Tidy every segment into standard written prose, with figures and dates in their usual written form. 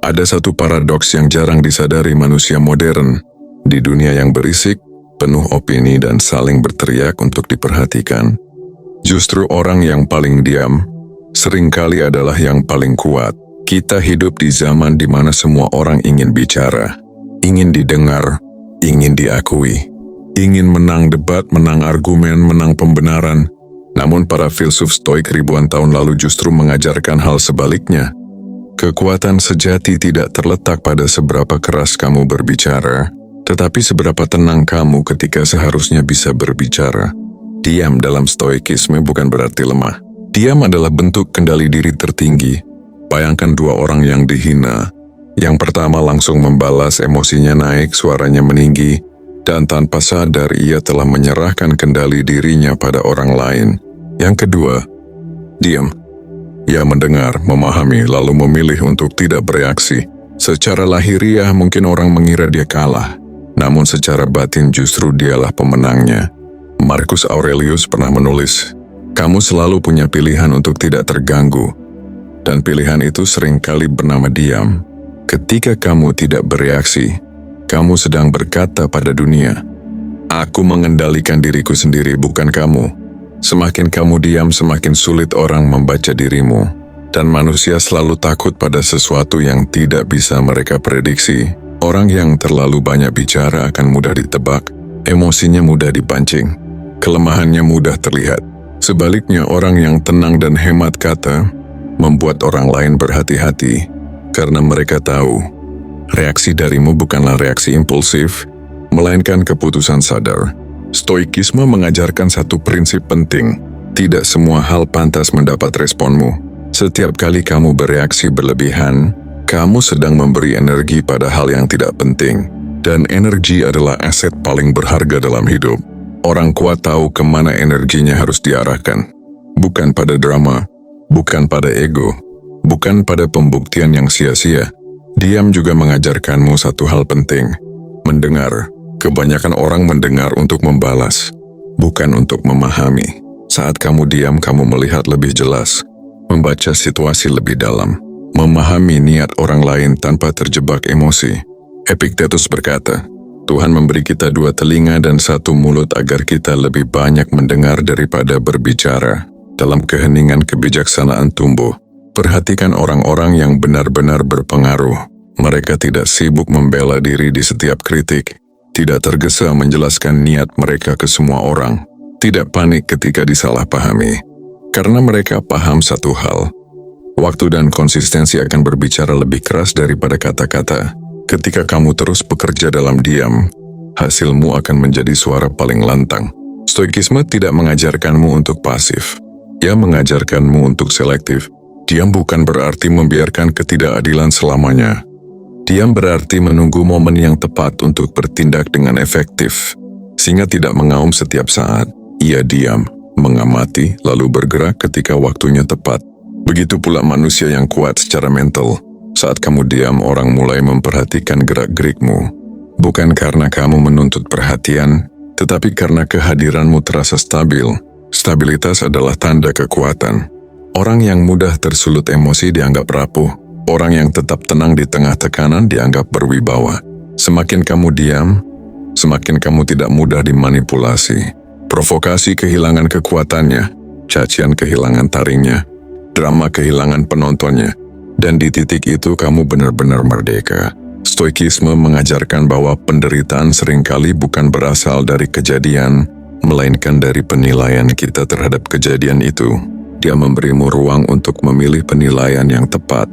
Ada satu paradoks yang jarang disadari manusia modern. Di dunia yang berisik, penuh opini dan saling berteriak untuk diperhatikan, justru orang yang paling diam seringkali adalah yang paling kuat. Kita hidup di zaman di mana semua orang ingin bicara, ingin didengar, ingin diakui, ingin menang debat, menang argumen, menang pembenaran. Namun para filsuf stoik ribuan tahun lalu justru mengajarkan hal sebaliknya. Kekuatan sejati tidak terletak pada seberapa keras kamu berbicara, tetapi seberapa tenang kamu ketika seharusnya bisa berbicara. Diam dalam stoikisme bukan berarti lemah. Diam adalah bentuk kendali diri tertinggi. Bayangkan dua orang yang dihina. Yang pertama langsung membalas, emosinya naik, suaranya meninggi, dan tanpa sadar ia telah menyerahkan kendali dirinya pada orang lain. Yang kedua, diam. Ia mendengar, memahami, lalu memilih untuk tidak bereaksi. Secara lahiriah mungkin orang mengira dia kalah, namun secara batin justru dialah pemenangnya. Marcus Aurelius pernah menulis, "Kamu selalu punya pilihan untuk tidak terganggu, dan pilihan itu seringkali bernama diam. Ketika kamu tidak bereaksi, kamu sedang berkata pada dunia, 'Aku mengendalikan diriku sendiri, bukan kamu.' Semakin kamu diam, semakin sulit orang membaca dirimu, dan manusia selalu takut pada sesuatu yang tidak bisa mereka prediksi. Orang yang terlalu banyak bicara akan mudah ditebak, emosinya mudah dipancing, kelemahannya mudah terlihat. Sebaliknya, orang yang tenang dan hemat kata membuat orang lain berhati-hati, karena mereka tahu reaksi darimu bukanlah reaksi impulsif, melainkan keputusan sadar." Stoikisme mengajarkan satu prinsip penting. Tidak semua hal pantas mendapat responmu. Setiap kali kamu bereaksi berlebihan, kamu sedang memberi energi pada hal yang tidak penting. Dan energi adalah aset paling berharga dalam hidup. Orang kuat tahu kemana energinya harus diarahkan. Bukan pada drama, bukan pada ego, bukan pada pembuktian yang sia-sia. Diam juga mengajarkanmu satu hal penting, mendengar. Kebanyakan orang mendengar untuk membalas, bukan untuk memahami. Saat kamu diam, kamu melihat lebih jelas, membaca situasi lebih dalam, memahami niat orang lain tanpa terjebak emosi. Epictetus berkata, Tuhan memberi kita dua telinga dan satu mulut agar kita lebih banyak mendengar daripada berbicara. Dalam keheningan kebijaksanaan tumbuh. Perhatikan orang-orang yang benar-benar berpengaruh. Mereka tidak sibuk membela diri di setiap kritik. Tidak tergesa menjelaskan niat mereka ke semua orang, tidak panik ketika disalahpahami, karena mereka paham satu hal, waktu dan konsistensi akan berbicara lebih keras daripada kata-kata. Ketika kamu terus bekerja dalam diam, hasilmu akan menjadi suara paling lantang. Stoikisme tidak mengajarkanmu untuk pasif, ia mengajarkanmu untuk selektif. Diam bukan berarti membiarkan ketidakadilan selamanya. Diam berarti menunggu momen yang tepat untuk bertindak dengan efektif. Singa tidak mengaum setiap saat. Ia diam, mengamati, lalu bergerak ketika waktunya tepat. Begitu pula manusia yang kuat secara mental. Saat kamu diam, orang mulai memperhatikan gerak-gerikmu. Bukan karena kamu menuntut perhatian, tetapi karena kehadiranmu terasa stabil. Stabilitas adalah tanda kekuatan. Orang yang mudah tersulut emosi dianggap rapuh. Orang yang tetap tenang di tengah tekanan dianggap berwibawa. Semakin kamu diam, semakin kamu tidak mudah dimanipulasi. Provokasi kehilangan kekuatannya, cacian kehilangan taringnya, drama kehilangan penontonnya, dan di titik itu kamu benar-benar merdeka. Stoikisme mengajarkan bahwa penderitaan seringkali bukan berasal dari kejadian, melainkan dari penilaian kita terhadap kejadian itu. Dia memberimu ruang untuk memilih penilaian yang tepat,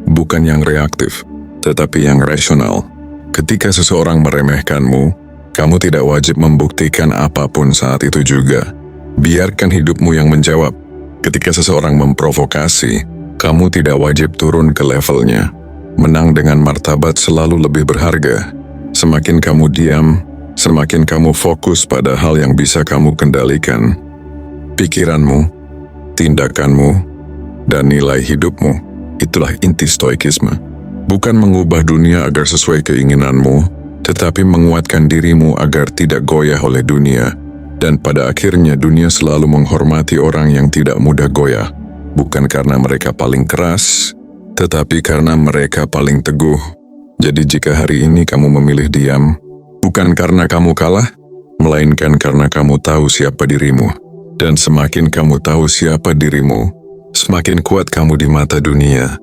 bukan yang reaktif, tetapi yang rasional. Ketika seseorang meremehkanmu, kamu tidak wajib membuktikan apapun saat itu juga. Biarkan hidupmu yang menjawab. Ketika seseorang memprovokasi, kamu tidak wajib turun ke levelnya. Menang dengan martabat selalu lebih berharga. Semakin kamu diam, semakin kamu fokus pada hal yang bisa kamu kendalikan. Pikiranmu, tindakanmu, dan nilai hidupmu. Itulah inti stoikisme. Bukan mengubah dunia agar sesuai keinginanmu, tetapi menguatkan dirimu agar tidak goyah oleh dunia. Dan pada akhirnya dunia selalu menghormati orang yang tidak mudah goyah. Bukan karena mereka paling keras, tetapi karena mereka paling teguh. Jadi jika hari ini kamu memilih diam, bukan karena kamu kalah, melainkan karena kamu tahu siapa dirimu. Dan semakin kamu tahu siapa dirimu, semakin kuat kamu di mata dunia.